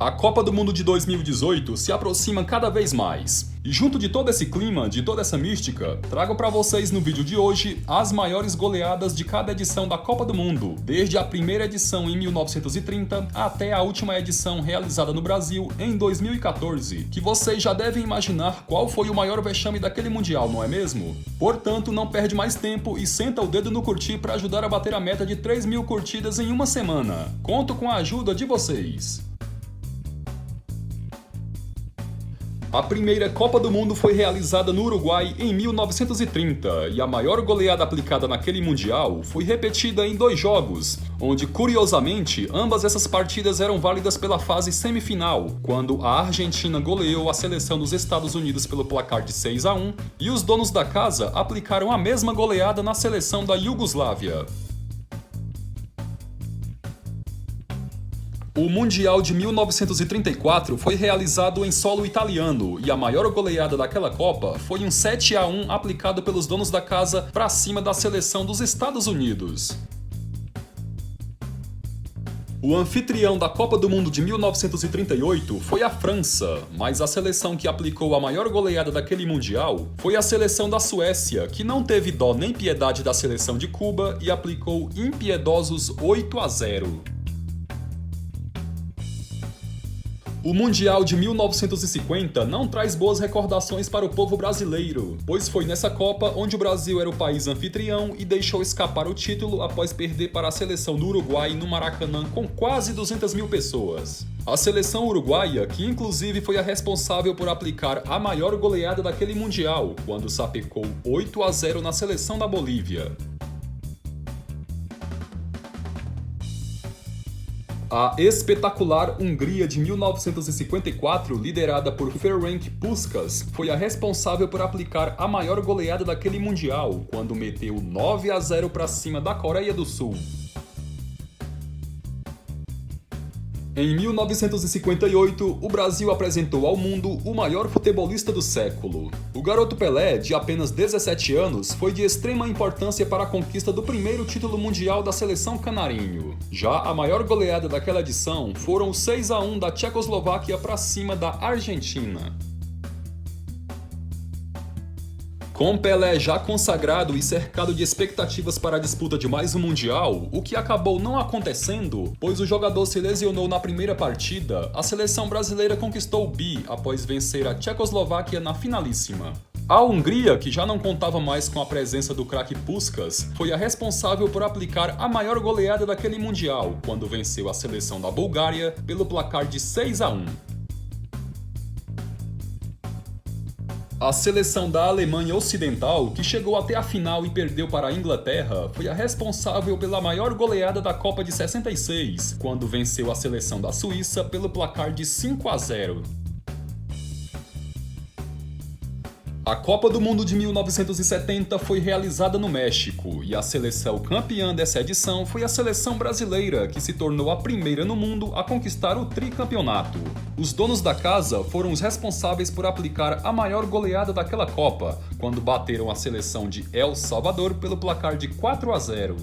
A Copa do Mundo de 2018 se aproxima cada vez mais. E junto de todo esse clima, de toda essa mística, trago para vocês no vídeo de hoje as maiores goleadas de cada edição da Copa do Mundo, desde a primeira edição em 1930 até a última edição realizada no Brasil em 2014, que vocês já devem imaginar qual foi o maior vexame daquele Mundial, não é mesmo? Portanto, não perde mais tempo e senta o dedo no curtir para ajudar a bater a meta de 3.000 curtidas em uma semana. Conto com a ajuda de vocês. A primeira Copa do Mundo foi realizada no Uruguai em 1930 e a maior goleada aplicada naquele Mundial foi repetida em 2 jogos, onde, curiosamente, ambas essas partidas eram válidas pela fase semifinal, quando a Argentina goleou a seleção dos Estados Unidos pelo placar de 6-1 e os donos da casa aplicaram a mesma goleada na seleção da Iugoslávia. O Mundial de 1934 foi realizado em solo italiano e a maior goleada daquela Copa foi um 7-1 aplicado pelos donos da casa para cima da seleção dos Estados Unidos. O anfitrião da Copa do Mundo de 1938 foi a França, mas a seleção que aplicou a maior goleada daquele Mundial foi a seleção da Suécia, que não teve dó nem piedade da seleção de Cuba e aplicou impiedosos 8-0. O Mundial de 1950 não traz boas recordações para o povo brasileiro, pois foi nessa Copa onde o Brasil era o país anfitrião e deixou escapar o título após perder para a seleção do Uruguai no Maracanã com quase 200 mil pessoas. A seleção uruguaia, que inclusive foi a responsável por aplicar a maior goleada daquele Mundial, quando sapecou 8-0 na seleção da Bolívia. A espetacular Hungria de 1954, liderada por Ferenc Puskás, foi a responsável por aplicar a maior goleada daquele Mundial, quando meteu 9-0 para cima da Coreia do Sul. Em 1958, o Brasil apresentou ao mundo o maior futebolista do século. O garoto Pelé, de apenas 17 anos, foi de extrema importância para a conquista do primeiro título mundial da seleção canarinho. Já a maior goleada daquela edição foram os 6-1 da Tchecoslováquia para cima da Argentina. Com Pelé já consagrado e cercado de expectativas para a disputa de mais um Mundial, o que acabou não acontecendo, pois o jogador se lesionou na primeira partida, a seleção brasileira conquistou o bi após vencer a Tchecoslováquia na finalíssima. A Hungria, que já não contava mais com a presença do craque Puskás, foi a responsável por aplicar a maior goleada daquele Mundial, quando venceu a seleção da Bulgária pelo placar de 6-1. A seleção da Alemanha Ocidental, que chegou até a final e perdeu para a Inglaterra, foi a responsável pela maior goleada da Copa de 66, quando venceu a seleção da Suíça pelo placar de 5-0. A Copa do Mundo de 1970 foi realizada no México e a seleção campeã dessa edição foi a seleção brasileira, que se tornou a primeira no mundo a conquistar o tricampeonato. Os donos da casa foram os responsáveis por aplicar a maior goleada daquela Copa, quando bateram a seleção de El Salvador pelo placar de 4-0.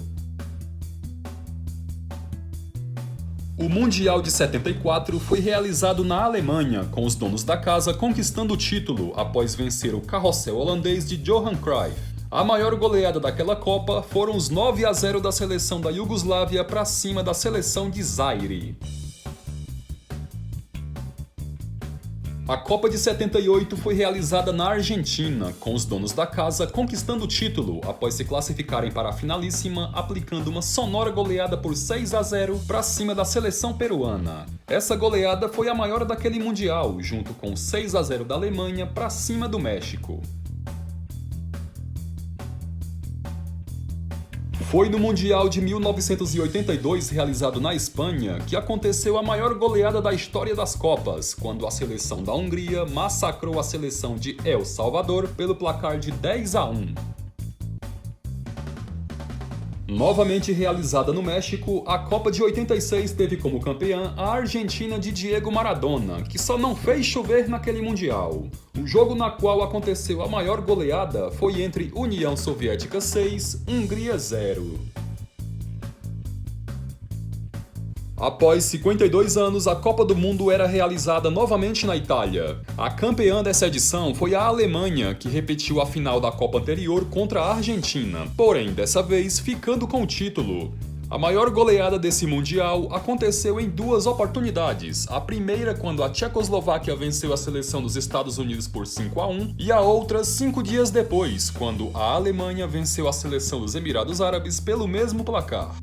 O Mundial de 74 foi realizado na Alemanha, com os donos da casa conquistando o título após vencer o carrossel holandês de Johan Cruyff. A maior goleada daquela Copa foram os 9-0 da seleção da Iugoslávia para cima da seleção de Zaire. A Copa de 78 foi realizada na Argentina, com os donos da casa conquistando o título após se classificarem para a finalíssima, aplicando uma sonora goleada por 6-0 para cima da seleção peruana. Essa goleada foi a maior daquele Mundial, junto com 6-0 da Alemanha para cima do México. Foi no Mundial de 1982, realizado na Espanha, que aconteceu a maior goleada da história das Copas, quando a seleção da Hungria massacrou a seleção de El Salvador pelo placar de 10-1. Novamente realizada no México, a Copa de 86 teve como campeã a Argentina de Diego Maradona, que só não fez chover naquele Mundial. O jogo na qual aconteceu a maior goleada foi entre União Soviética 6, Hungria 0. Após 52 anos, a Copa do Mundo era realizada novamente na Itália. A campeã dessa edição foi a Alemanha, que repetiu a final da Copa anterior contra a Argentina, porém, dessa vez, ficando com o título. A maior goleada desse Mundial aconteceu em duas oportunidades. A primeira quando a Tchecoslováquia venceu a seleção dos Estados Unidos por 5-1 e a outra 5 dias depois, quando a Alemanha venceu a seleção dos Emirados Árabes pelo mesmo placar.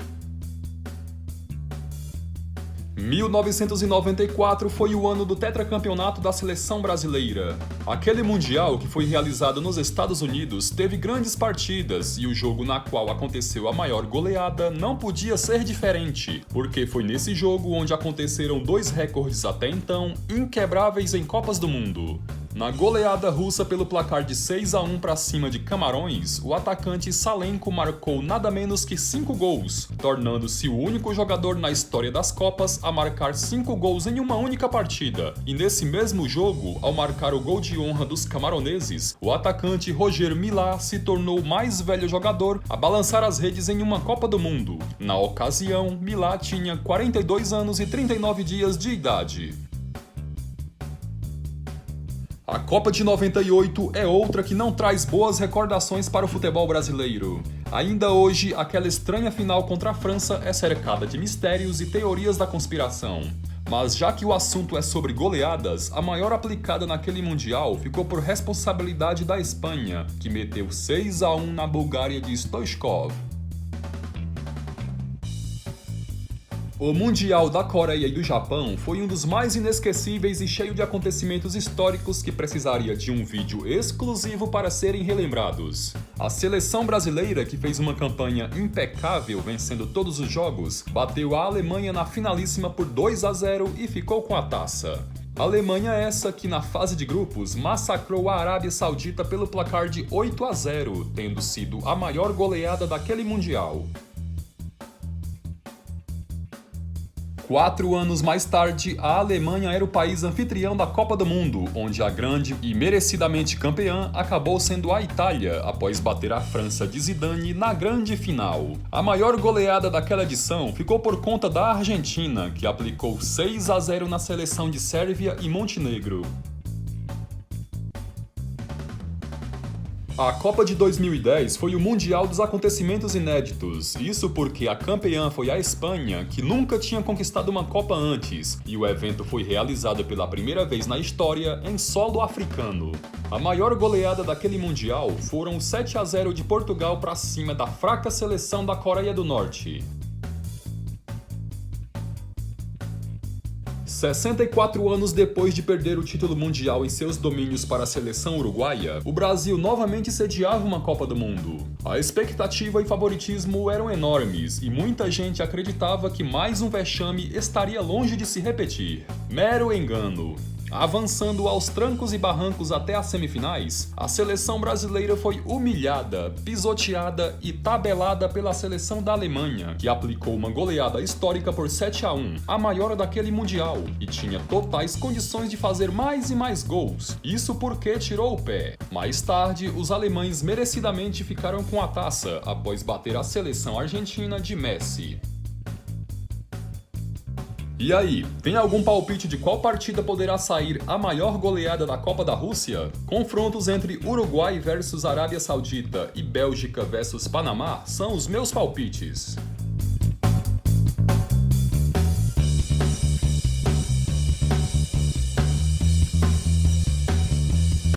1994 foi o ano do tetracampeonato da seleção brasileira. Aquele Mundial, que foi realizado nos Estados Unidos, teve grandes partidas e o jogo na qual aconteceu a maior goleada não podia ser diferente, porque foi nesse jogo onde aconteceram dois recordes até então inquebráveis em Copas do Mundo. Na goleada russa pelo placar de 6-1 para cima de Camarões, o atacante Salenko marcou nada menos que 5 gols, tornando-se o único jogador na história das Copas a marcar 5 gols em uma única partida. E nesse mesmo jogo, ao marcar o gol de honra dos camaroneses, o atacante Roger Milá se tornou o mais velho jogador a balançar as redes em uma Copa do Mundo. Na ocasião, Milá tinha 42 anos e 39 dias de idade. A Copa de 98 é outra que não traz boas recordações para o futebol brasileiro. Ainda hoje, aquela estranha final contra a França é cercada de mistérios e teorias da conspiração. Mas já que o assunto é sobre goleadas, a maior aplicada naquele Mundial ficou por responsabilidade da Espanha, que meteu 6-1 na Bulgária de Stoichkov. O Mundial da Coreia e do Japão foi um dos mais inesquecíveis e cheio de acontecimentos históricos que precisaria de um vídeo exclusivo para serem relembrados. A seleção brasileira, que fez uma campanha impecável vencendo todos os jogos, bateu a Alemanha na finalíssima por 2-0 e ficou com a taça. Alemanha essa que na fase de grupos massacrou a Arábia Saudita pelo placar de 8-0, tendo sido a maior goleada daquele Mundial. 4 anos mais tarde, a Alemanha era o país anfitrião da Copa do Mundo, onde a grande e merecidamente campeã acabou sendo a Itália, após bater a França de Zidane na grande final. A maior goleada daquela edição ficou por conta da Argentina, que aplicou 6-0 na seleção de Sérvia e Montenegro. A Copa de 2010 foi o Mundial dos acontecimentos inéditos, isso porque a campeã foi a Espanha, que nunca tinha conquistado uma Copa antes, e o evento foi realizado pela primeira vez na história em solo africano. A maior goleada daquele Mundial foram os 7-0 de Portugal para cima da fraca seleção da Coreia do Norte. 64 anos depois de perder o título mundial em seus domínios para a seleção uruguaia, o Brasil novamente sediava uma Copa do Mundo. A expectativa e favoritismo eram enormes e muita gente acreditava que mais um vexame estaria longe de se repetir. Mero engano. Avançando aos trancos e barrancos até as semifinais, a seleção brasileira foi humilhada, pisoteada e tabelada pela seleção da Alemanha, que aplicou uma goleada histórica por 7-1, a maior daquele Mundial, e tinha totais condições de fazer mais e mais gols. Isso porque tirou o pé. Mais tarde, os alemães merecidamente ficaram com a taça, após bater a seleção argentina de Messi. E aí, tem algum palpite de qual partida poderá sair a maior goleada da Copa da Rússia? Confrontos entre Uruguai versus Arábia Saudita e Bélgica versus Panamá são os meus palpites.